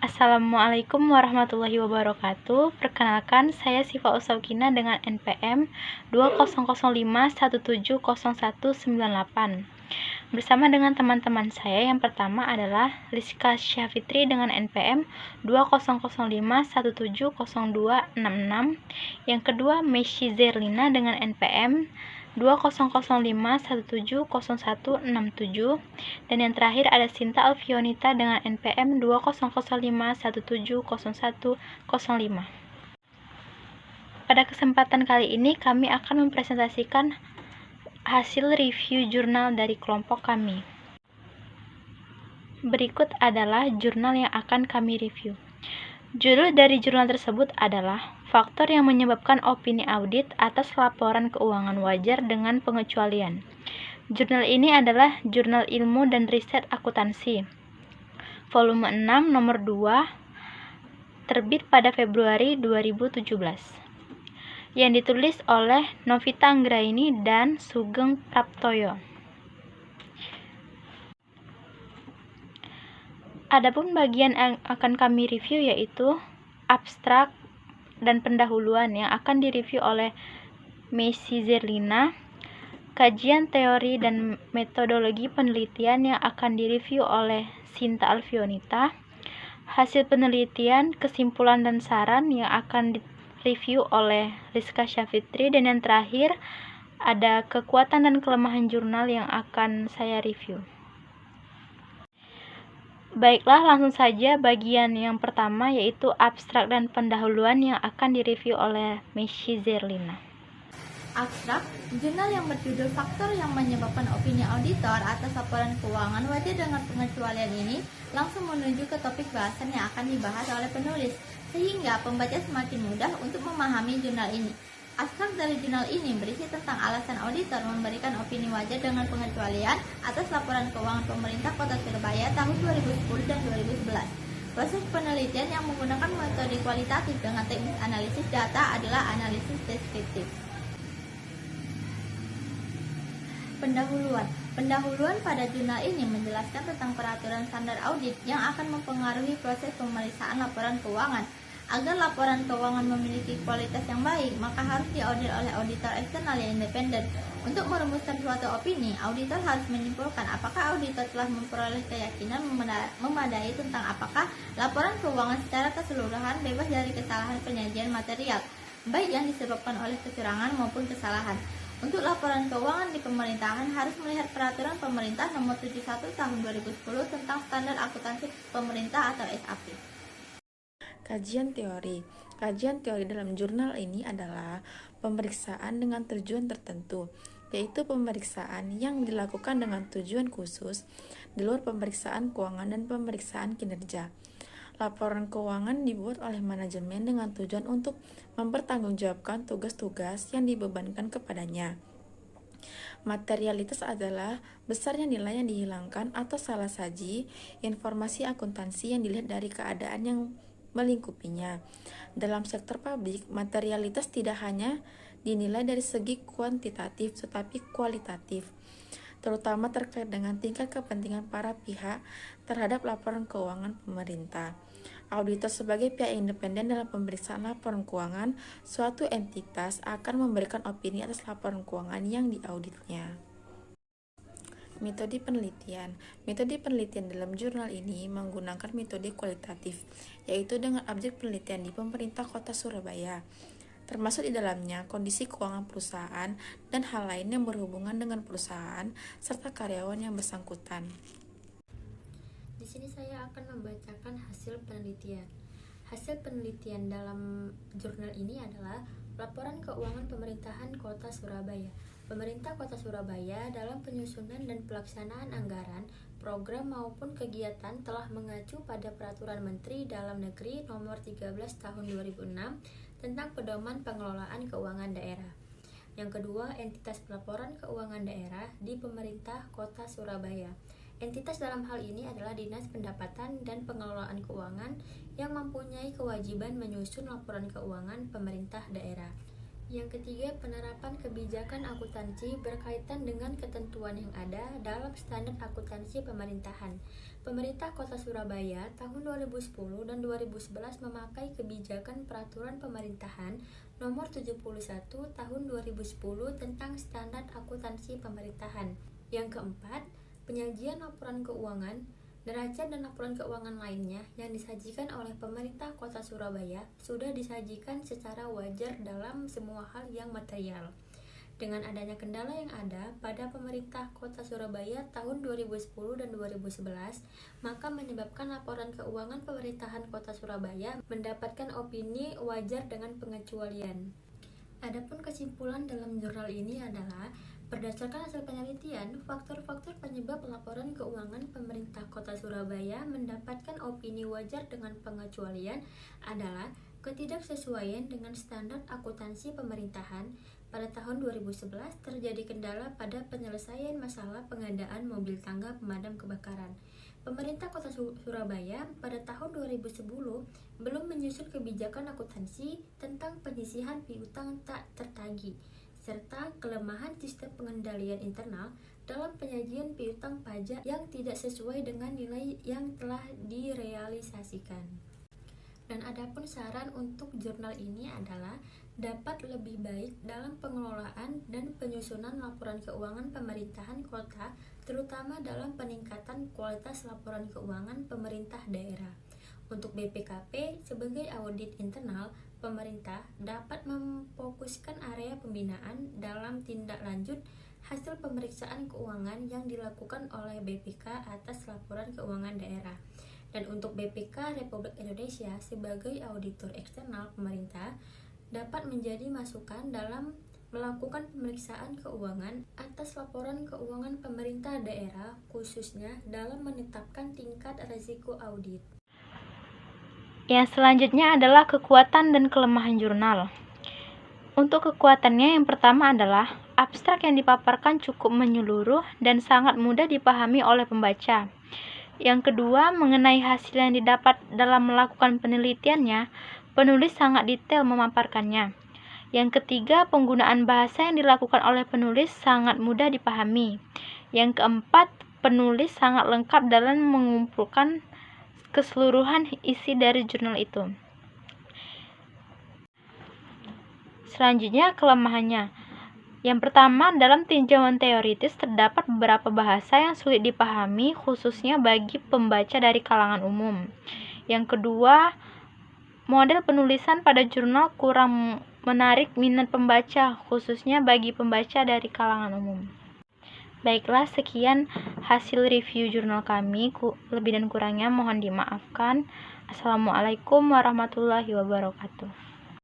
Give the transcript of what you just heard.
Assalamualaikum warahmatullahi wabarakatuh. Perkenalkan, saya Sifa Usawkina dengan NPM 2005170198. Bersama dengan teman-teman saya, yang pertama adalah Rizka Syafitri dengan NPM 2005170266. Yang kedua, Meshi Zerlina dengan NPM 2005170167, dan yang terakhir ada Sinta Alfionita dengan NPM 2005170105. Pada kesempatan kali ini kami akan mempresentasikan hasil review jurnal dari kelompok kami. Berikut adalah jurnal yang akan kami review. Judul dari jurnal tersebut adalah faktor yang menyebabkan opini audit atas laporan keuangan wajar dengan pengecualian. Jurnal ini adalah Jurnal Ilmu dan Riset Akuntansi, volume 6, nomor 2, terbit pada Februari 2017, yang ditulis oleh Novita Anggraini dan Sugeng Praptoyo. Adapun bagian yang akan kami review yaitu abstrak dan pendahuluan yang akan direview oleh Meshi Zerlina, kajian teori dan metodologi penelitian yang akan direview oleh Sinta Alfionita, hasil penelitian, kesimpulan dan saran yang akan direview oleh Rizka Syafitri, dan yang terakhir ada kekuatan dan kelemahan jurnal yang akan saya review. Baiklah, langsung saja bagian yang pertama yaitu abstrak dan pendahuluan yang akan direview oleh Meshi Zerlina. Abstrak, jurnal yang berjudul Faktor yang Menyebabkan Opini Auditor atas Laporan Keuangan Wajar dengan Pengecualian ini langsung menuju ke topik bahasan yang akan dibahas oleh penulis, sehingga pembaca semakin mudah untuk memahami jurnal ini. Abstrak dari jurnal ini berisi tentang alasan auditor memberikan opini wajar dengan pengecualian atas laporan keuangan pemerintah Kota Surabaya tahun 2010 dan 2011. Proses penelitian yang menggunakan metode kualitatif dengan teknik analisis data adalah analisis deskriptif. Pendahuluan pada jurnal ini menjelaskan tentang peraturan standar audit yang akan mempengaruhi proses pemeriksaan laporan keuangan. Agar laporan keuangan memiliki kualitas yang baik, maka harus diaudit oleh auditor eksternal yang independen. Untuk merumuskan suatu opini, auditor harus menyimpulkan apakah auditor telah memperoleh keyakinan memadai tentang apakah laporan keuangan secara keseluruhan bebas dari kesalahan penyajian material, baik yang disebabkan oleh kecurangan maupun kesalahan. Untuk laporan keuangan di pemerintahan harus melihat peraturan pemerintah nomor 71 tahun 2010 tentang standar akuntansi pemerintah atau SAP. Kajian teori dalam jurnal ini adalah pemeriksaan dengan tujuan tertentu, yaitu pemeriksaan yang dilakukan dengan tujuan khusus di luar pemeriksaan keuangan dan pemeriksaan kinerja. Laporan keuangan dibuat oleh manajemen dengan tujuan untuk mempertanggungjawabkan tugas-tugas yang dibebankan kepadanya. Materialitas adalah besarnya nilai yang dihilangkan atau salah saji informasi akuntansi yang dilihat dari keadaan yang melingkupinya. Dalam sektor publik, materialitas tidak hanya dinilai dari segi kuantitatif tetapi kualitatif, terutama terkait dengan tingkat kepentingan para pihak terhadap laporan keuangan pemerintah. Auditor sebagai pihak independen dalam pemeriksaan laporan keuangan suatu entitas akan memberikan opini atas laporan keuangan yang diauditnya. Metode penelitian dalam jurnal ini menggunakan metode kualitatif, yaitu dengan objek penelitian di pemerintah Kota Surabaya, termasuk di dalamnya kondisi keuangan perusahaan dan hal lain yang berhubungan dengan perusahaan serta karyawan yang bersangkutan. Di sini saya akan membacakan hasil penelitian. Hasil penelitian dalam jurnal ini adalah laporan keuangan pemerintahan Kota Surabaya. Pemerintah Kota Surabaya dalam penyusunan dan pelaksanaan anggaran, program maupun kegiatan telah mengacu pada Peraturan Menteri Dalam Negeri Nomor 13 Tahun 2006 tentang Pedoman Pengelolaan Keuangan Daerah. Yang kedua, entitas pelaporan keuangan daerah di Pemerintah Kota Surabaya. Entitas dalam hal ini adalah Dinas Pendapatan dan Pengelolaan Keuangan yang mempunyai kewajiban menyusun laporan keuangan pemerintah daerah. Yang ketiga, penerapan kebijakan akuntansi berkaitan dengan ketentuan yang ada dalam standar akuntansi pemerintahan. Pemerintah Kota Surabaya tahun 2010 dan 2011 memakai kebijakan Peraturan Pemerintahan Nomor 71 Tahun 2010 tentang standar akuntansi pemerintahan. Yang keempat, penyajian laporan keuangan, neraca dan laporan keuangan lainnya yang disajikan oleh pemerintah Kota Surabaya sudah disajikan secara wajar dalam semua hal yang material. Dengan adanya kendala yang ada pada pemerintah Kota Surabaya tahun 2010 dan 2011, maka menyebabkan laporan keuangan pemerintahan Kota Surabaya mendapatkan opini wajar dengan pengecualian. Adapun kesimpulan dalam jurnal ini adalah berdasarkan hasil penelitian, faktor-faktor penyebab laporan keuangan pemerintah Kota Surabaya mendapatkan opini wajar dengan pengecualian adalah ketidaksesuaian dengan standar akuntansi pemerintahan. Pada tahun 2011 terjadi kendala pada penyelesaian masalah pengadaan mobil tangga pemadam kebakaran. Pemerintah Kota Surabaya pada tahun 2010 belum menyusun kebijakan akuntansi tentang penyisihan piutang tak tertagih, serta kelemahan sistem pengendalian internal dalam penyajian piutang pajak yang tidak sesuai dengan nilai yang telah direalisasikan. Dan adapun saran untuk jurnal ini adalah dapat lebih baik dalam pengelolaan dan penyusunan laporan keuangan pemerintahan kota, terutama dalam peningkatan kualitas laporan keuangan pemerintah daerah. Untuk BPKP sebagai audit internal, pemerintah dapat memfokuskan area pembinaan dalam tindak lanjut hasil pemeriksaan keuangan yang dilakukan oleh BPK atas laporan keuangan daerah. Dan untuk BPK Republik Indonesia sebagai auditor eksternal pemerintah dapat menjadi masukan dalam melakukan pemeriksaan keuangan atas laporan keuangan pemerintah daerah, khususnya dalam menetapkan tingkat risiko audit. Yang selanjutnya adalah kekuatan dan kelemahan jurnal. Untuk kekuatannya, yang pertama adalah abstrak yang dipaparkan cukup menyeluruh dan sangat mudah dipahami oleh pembaca. Yang kedua, mengenai hasil yang didapat dalam melakukan penelitiannya, penulis sangat detail memaparkannya. Yang ketiga, penggunaan bahasa yang dilakukan oleh penulis sangat mudah dipahami. Yang keempat, penulis sangat lengkap dalam mengumpulkan keseluruhan isi dari jurnal itu. Selanjutnya, kelemahannya. Yang pertama, dalam tinjauan teoritis terdapat beberapa bahasa yang sulit dipahami, khususnya bagi pembaca dari kalangan umum. Yang kedua, model penulisan pada jurnal kurang menarik minat pembaca, khususnya bagi pembaca dari kalangan umum. Baiklah, sekian hasil review jurnal kami. Lebih dan kurangnya mohon dimaafkan. Assalamualaikum warahmatullahi wabarakatuh.